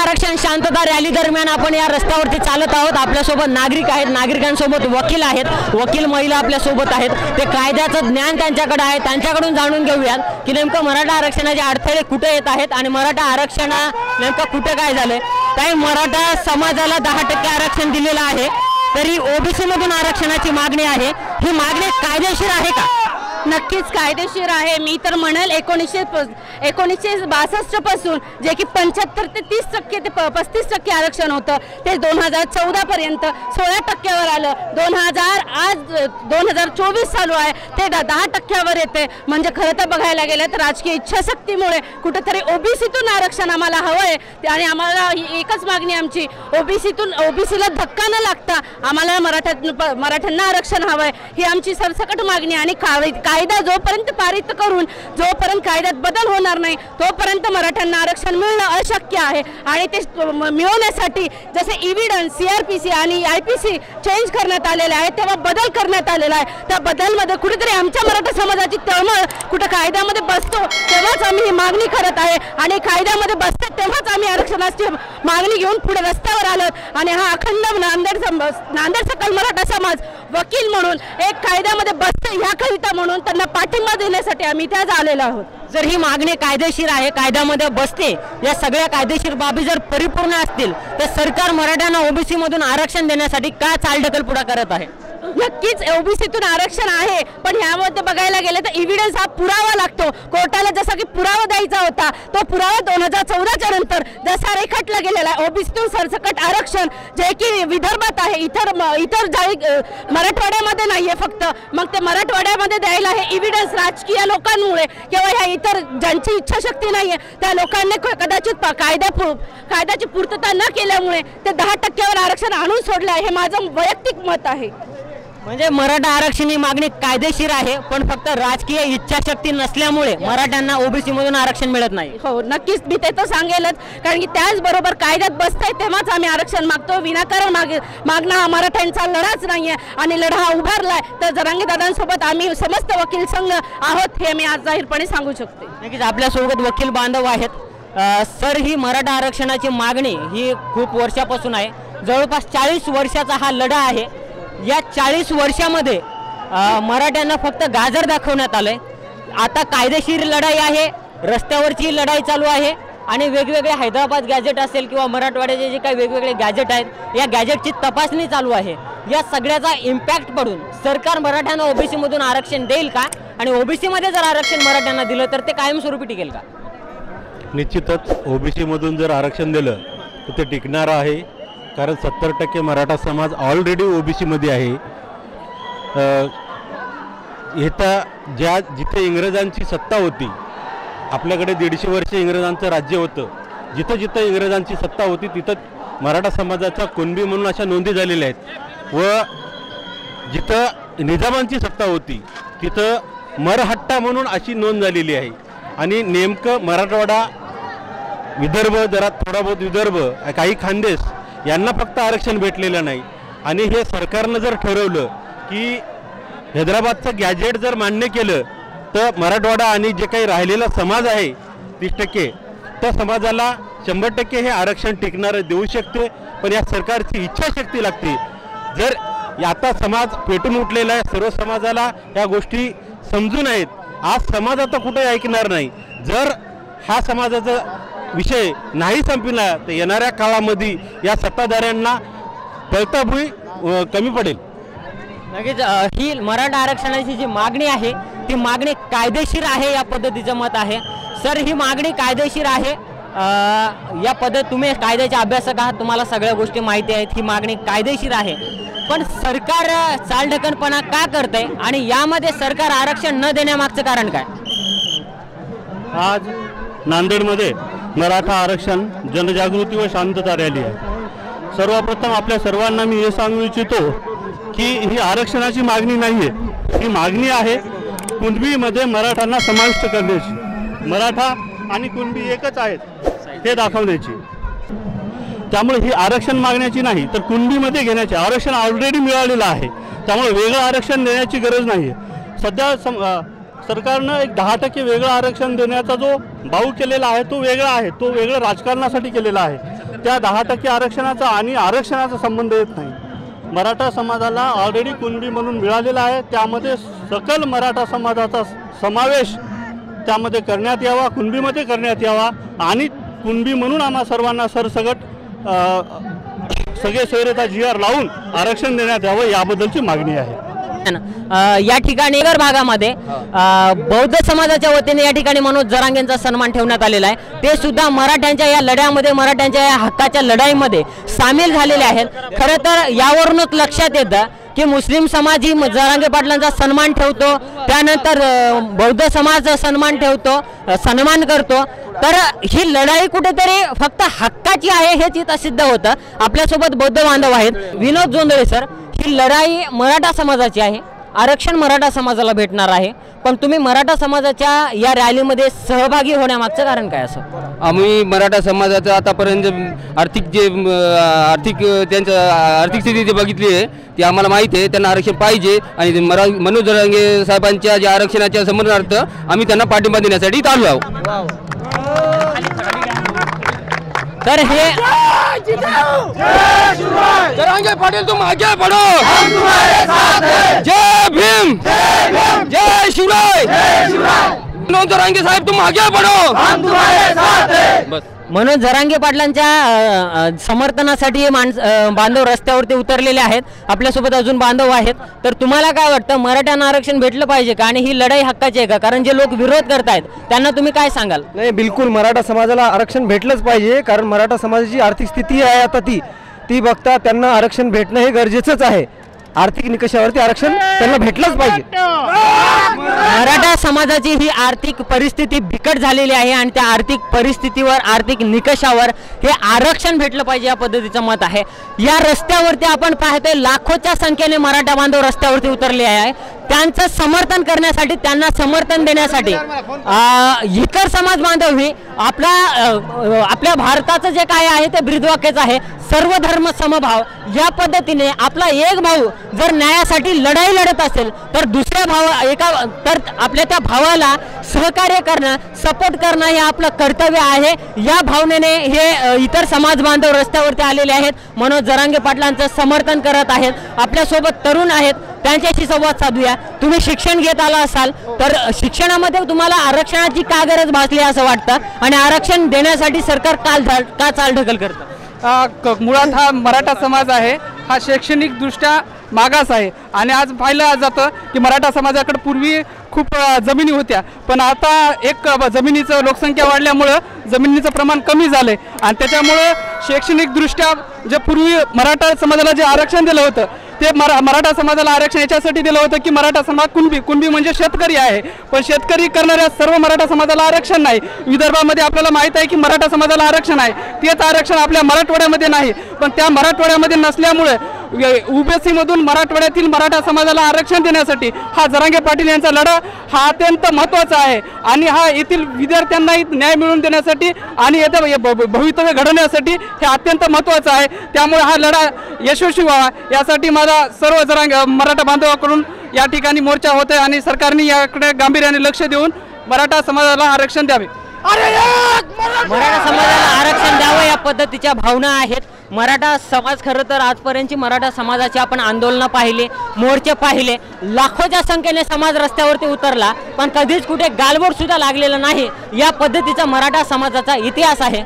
आरक्षण शांतता रॅली दरम्यान आपण या रस्त्यावरती चालत आहोत। आपल्यासोबत नागरिक आहेत, नागरिकांसोबत वकील आहेत, वकील महिला आपल्यासोबत आहेत। ते कायद्याचं ज्ञान त्यांच्याकडे आहे, त्यांच्याकडून जाणून घेऊयात की नेमकं मराठा आरक्षणाचे अडथळे कुठे येत आहेत आणि मराठा आरक्षण नेमकं कुठे काय झालंय। काही मराठा समाजाला 10% आरक्षण दिलेलं आहे, तरी ओबीसी मधून आरक्षणाची मागणी आहे। ही मागणी कायदेशीर आहे का? नक्कीच कायदेशीर आहे। मी तर म्हणेल 1962 पासून जे की 75 ते 30% ते 35% आरक्षण होतं ते 2014 पर्यंत 16% आलं। आज 2024 चालू आहे ते 10% येते। म्हणजे खरं तर बघायला गेलं तर राजकीय इच्छाशक्तीमुळे कुठेतरी ओबीसीतून आरक्षण आम्हाला हवंय आणि आम्हाला एकच मागणी आमची, ओबीसीला धक्का न लागता आम्हाला मराठ्यांना आरक्षण हवंय ही आमची सरसकट मागणी। आणि कायदा जोपर्यंत पारित करून जोपर्यंत कायद्यात बदल होणार नाही तोपर्यंत मराठ्यांना आरक्षण मिळणं अशक्य आहे। आणि ते मिळवण्यासाठी जसे एव्हिडन्स सीआरपीसी आणि आयपीसी चेंज करण्यात आलेले आहे तेव्हा बदल करण्यात आलेला आहे। त्या बदलमध्ये कुठेतरी आमच्या मराठा समाजाची तळमळ कुठे कायद्यामध्ये बसतो तेव्हाच आम्ही ही मागणी करत आहे आणि कायद्यामध्ये बसतात तेव्हाच आम्ही आरक्षणाची मागणी घेऊन पुढे रस्त्यावर आलो। आणि हा अखंड नांदेड सकल मराठा समाज वकील म्हणून एक कायद्यामध्ये बसते ह्या कविता म्हणून त्यांना पाठिंबा देण्यासाठी आम्ही इथे आलेलो आहोत। जर ही मागणी कायदेशीर आहे, कायद्यामध्ये बसते, या सगळ्या कायदेशीर बाबी जर परिपूर्ण असतील तर सरकार मराठ्यांना ओबीसी मधून आरक्षण देण्यासाठी का चालढकल पुढे करत आहे? नक्कीच ओबीसीतून आरक्षण आहे, पण ह्यामध्ये बघायला गेलं तर एव्हिडन्स हा पुरावा लागतो। कोर्टाला जसा की पुरावा द्यायचा होता तो पुरावा 2014च्या नंतर जसा रेखाटला गेलेला आहे। ओबीसीतून सरसकट आरक्षण जे की विदर्भात आहे, इतर मराठवाड्यामध्ये नाहीये फक्त। मग ते मराठवाड्यामध्ये द्यायला हे एव्हिडन्स राजकीय लोकांमुळे किंवा ह्या इतर ज्यांची इच्छाशक्ती नाहीये त्या लोकांनी कदाचित कायद्याची पूर्तता न केल्यामुळे ते 10%वर आरक्षण आणून सोडलं आहे, हे माझं वैयक्तिक मत आहे। म्हणजे मराठा आरक्षण ही मागणी कायदेशीर आहे, पण फक्त राजकीय इच्छाशक्ती नसल्यामुळे मराठ्यांना ओबीसी मधून आरक्षण मिळत नाही। हो नक्कीच, मी ते तर सांगेलच, कारण की त्याचबरोबर कायद्यात बसतंय तेव्हाच आम्ही आरक्षण मागतो। विनाकारण मागणं हा मराठ्यांचा लढाच नाहीये आणि लढा हा उभारलाय तर जरांगे दादांसोबत आम्ही समस्त वकील संघ आहोत हे मी आज जाहीरपणे सांगू शकते। नक्कीच आपल्यासोबत वकील बांधव आहेत। सर, ही मराठा आरक्षणाची मागणी ही खूप वर्षापासून आहे, जवळपास 40 वर्षाचा हा लढा आहे। या 40 वर्षामध्ये मराठ्यांना फक्त गाजर दाखवण्यात आलंय। आता कायदेशीर लढाई आहे, रस्त्यावरची लढाई चालू आहे आणि वेगवेगळे हैदराबाद गॅजेट असेल किंवा मराठवाड्याचे जे काही वेगवेगळे गॅजेट आहेत या गॅजेटची तपासणी चालू आहे। या सगळ्याचा इम्पॅक्ट पडून सरकार मराठ्यांना ओबीसी मधून आरक्षण देईल का आणि ओबीसी मध्ये जर आरक्षण मराठ्यांना दिलं तर ते कायमस्वरूपी टिकेल का? निश्चितच ओबीसी मधून जर आरक्षण दिलं तर ते टिकणार आहे, कारण 70% मराठा समाज ऑलरेडी ओबीसी मध्ये आहे। जिथे इंग्रजांची सत्ता होती, आपल्याकडे 150 वर्ष इंग्रजांचं राज्य होतं, जिथं इंग्रजांची सत्ता होती तिथं मराठा समाजाचा कुणबी म्हणून अशा नोंदी झालेल्या आहेत व जिथं निजामांची सत्ता होती तिथं मरहट्टा म्हणून अशी नोंद झालेली आहे। आणि नेमकं मराठवाडा, विदर्भ, जरा थोडा बहुत विदर्भ, काही खानदेश यांना फक्त आरक्षण भेटलेलं नाही। आणि हे सरकारनं जर ठरवलं की हैदराबादचं गॅजेट जर मान्य केलं तर मराठवाडा आणि जे काही राहिलेला समाज आहे 30%, त्या समाजाला 100% हे आरक्षण टिकणारं देऊ शकते। पण या सरकारची इच्छाशक्ती लागते। जर आता समाज पेटून उठलेला आहे, सर्व समाजाला या गोष्टी समजून आहेत, आज समाज आता कुठे ऐकणार नाही। जर हा समाजाचा विषय नाही संपला तर येणाऱ्या काळामध्ये या सत्ताधाऱ्यांना बळताभुई कमी पडेल। नक्कीच ही मराठा आरक्षणाची जी मागणी आहे ती मागणी कायदेशीर आहे या पद्धतीचं मत आहे। सर, ही मागणी कायदेशीर आहे, या तुम्ही कायद्याचे अभ्यासक आहात, तुम्हाला सगळ्या गोष्टी माहिती आहेत, ही मागणी कायदेशीर आहे, पण सरकार चालढकलपणा का करते आणि यामध्ये सरकार आरक्षण न देण्यामागचं कारण काय? आज नांदेडमध्ये मराठा आरक्षण जनजागृती व शांतता रॅली आहे। सर्वप्रथम आपल्या सर्वांना मी हे सांगू इच्छितो की ही आरक्षणाची मागणी नाही आहे, ही मागणी आहे कुणबीमध्ये मराठ्यांना समाविष्ट करण्याची। मराठा आणि कुणबी एकच आहेत हे दाखवण्याची। त्यामुळे ही आरक्षण मागण्याची नाही तर कुणबीमध्ये घेण्याची। आरक्षण ऑलरेडी मिळालेलं आहे, त्यामुळे वेगळं आरक्षण देण्याची गरज नाही आहे। सध्या सरकारनं एक 10% वेगळं आरक्षण देण्याचा जो भाऊ केलेला आहे तो वेगळा आहे, तो वेगळं राजकारणासाठी केलेला आहे। त्या 10% आरक्षणाचा आणि आरक्षणाचा संबंध येत नाही। मराठा समाजाला ऑलरेडी कुणबी म्हणून मिळालेला आहे, त्यामध्ये सकल मराठा समाजाचा समावेश त्यामध्ये करण्यात यावा, कुणबीमध्ये करण्यात यावा आणि कुणबी म्हणून आम्हा सर्वांना सरसकट सगळे सोयरेता GR लावून आरक्षण देण्यात यावं, याबद्दलची मागणी आहे। या ठिकाणी नगर भागामध्ये बौद्ध समाजाच्या वतीने या ठिकाणी मनोज जरांगेंचा सन्मान ठेवण्यात आलेला आहे। ते सुद्धा मराठ्यांच्या या लढ्यामध्ये, मराठ्यांच्या या हक्काच्या लढाईमध्ये सामील झालेले आहेत। खरं तर यावरूनच लक्षात येतं की मुस्लिम समाज ही जरांगे पाटलांचा सन्मान ठेवतो, त्यानंतर बौद्ध समाज सन्मान ठेवतो, सन्मान करतो। तर ही लढाई कुठेतरी फक्त हक्काची आहे हेच इथं सिद्ध होतं। आपल्यासोबत बौद्ध बांधव आहेत। विनोद जोंधळे सर, ही लढाई मराठा समाजाची आहे, आरक्षण मराठा समाजाला भेटणार आहे, पण तुम्ही मराठा समाजाच्या या रॅलीमध्ये सहभागी होण्यामागचं कारण काय असं? आम्ही मराठा समाजाचं आतापर्यंत त्यांचं आर्थिक स्थिती जी बघितली आहे ती आम्हाला माहीत आहे। त्यांना आरक्षण पाहिजे आणि मनोज जरांगे साहेबांच्या ज्या आरक्षणाच्या समर्थनार्थ आम्ही त्यांना पाठिंबा देण्यासाठी इथं आलो आहोत। तर हे जरांगे पाटील तुम आगे बढ़ो, हम तुम्हारे साथ हैं। जय भीम, जय शिवराय। मनोज जरांगे साहेब तुम आगे बढ़ो, हम तुम्हारे साथ हैं। बस मनोज जरांगे पाटलांच्या समर्थनासाठी बांधव रस्त्यावरती उतरलेले आहेत। आपल्यासोबत अजून बांधव आहेत। तर तुम्हाला काय वाटतं, मराठ्यांना आरक्षण भेटलं पाहिजे का आणि ही लढाई हक्काची आहे का? कारण जे लोक विरोध करतायत त्यांना तुम्ही काय सांगाल? नाही, बिलकुल मराठा समाजाला आरक्षण भेटलंच पाहिजे, कारण मराठा समाजाची आर्थिक स्थिती आहे आता ती बघता त्यांना आरक्षण भेटणं हे गरजेचंच आहे। आर्थिक निकषावरती आरक्षण त्यांना भेटलंच पाहिजे। मराठा समाजाची ही आर्थिक परिस्थिती बिकट झालेली आहे आणि त्या आर्थिक परिस्थितीवर, आर्थिक निकषावर हे आरक्षण भेटलं पाहिजे या पद्धतीचं मत आहे। या रस्त्यावरती आपण पाहतोय लाखोच्या संख्येने मराठा बांधव रस्त्यावरती उतरले आहे। त्यांचं समर्थन करण्यासाठी, त्यांना समर्थन देण्यासाठी इतर समाज बांधव ही आपल्या भारताचं जे काय आहे ते ब्रीदवाक्यच आहे, सर्व धर्म समभाव। या पद्धतीने आपला एक भाऊ जर न्यायासाठी लढाई लढत असेल तर दुसऱ्या आपल्या त्या भावाला सहकार्य करणं, सपोर्ट करणं हे आपलं कर्तव्य आहे। या भावनेने हे इतर समाज बांधव रस्त्यावरती आलेले आहेत, मनोज जरांगे पाटलांचं समर्थन करत आहेत। आपल्यासोबत तरुण आहेत, त्यांच्याशी संवाद साधूया। तुम्ही शिक्षण घेत आला असाल तर शिक्षणामध्ये तुम्हाला आरक्षणाची का गरज भासली असं वाटतं आणि आरक्षण देण्यासाठी सरकार का चालढकल करतं? मुळात हा मराठा समाज आहे, हा शैक्षणिक दृष्ट्या मागास आहे आणि आज पाहिलं जातं की मराठा समाजाकडे पूर्वी खूप जमिनी होत्या, पण आता एक जमिनीचं लोकसंख्या वाढल्यामुळं जमिनीचं प्रमाण कमी झालंय आणि त्याच्यामुळं शैक्षणिक दृष्ट्या जे पूर्वी मराठा समाजाला जे आरक्षण दिलं होतं ते मराठा समाजाला आरक्षण याच्यासाठी दिलं होतं की मराठा समाज कुणबी म्हणजे शेतकरी आहे, पण शेतकरी करणाऱ्या सर्व मराठा समाजाला आरक्षण नाही। विदर्भामध्ये आपल्याला माहित आहे की मराठा समाजाला आरक्षण आहे, तेच आरक्षण आपल्या मराठवाड्यामध्ये नाही, पण त्या मराठवाड्यामध्ये नसल्यामुळे ओबीसी मधून मराठवाड्यातील मराठा समाजाला आरक्षण देण्यासाठी हा जरांगे पाटील यांचा लढा हा अत्यंत महत्त्वाचा आहे आणि हा येथील विद्यार्थ्यांनाही न्याय मिळवून देण्यासाठी आणि येत्या भवितव्य घडवण्यासाठी हे अत्यंत महत्त्वाचं आहे। त्यामुळे हा लढा यशस्वी व्हावा यासाठी माझा सर्व मराठा बांधवाकडून या ठिकाणी मोर्चा होत आहे आणि सरकारने याकडे गांभीर्याने लक्ष देऊन मराठा समाजाला आरक्षण द्यावे। मराठा समाजाला आरक्षण द्यावं या पद्धतीच्या भावना आहेत। मराठा समाज खरं तर आजपर्यंतची मराठा समाजाची आपण आंदोलनं पाहिले, मोर्चे पाहिले, लाखोच्या संख्येने समाज रस्त्यावरती उतरला, पण कधीच कुठे गालबोट सुद्धा लागलेलं नाही। या पद्धतीचा मराठा समाजाचा इतिहास आहे।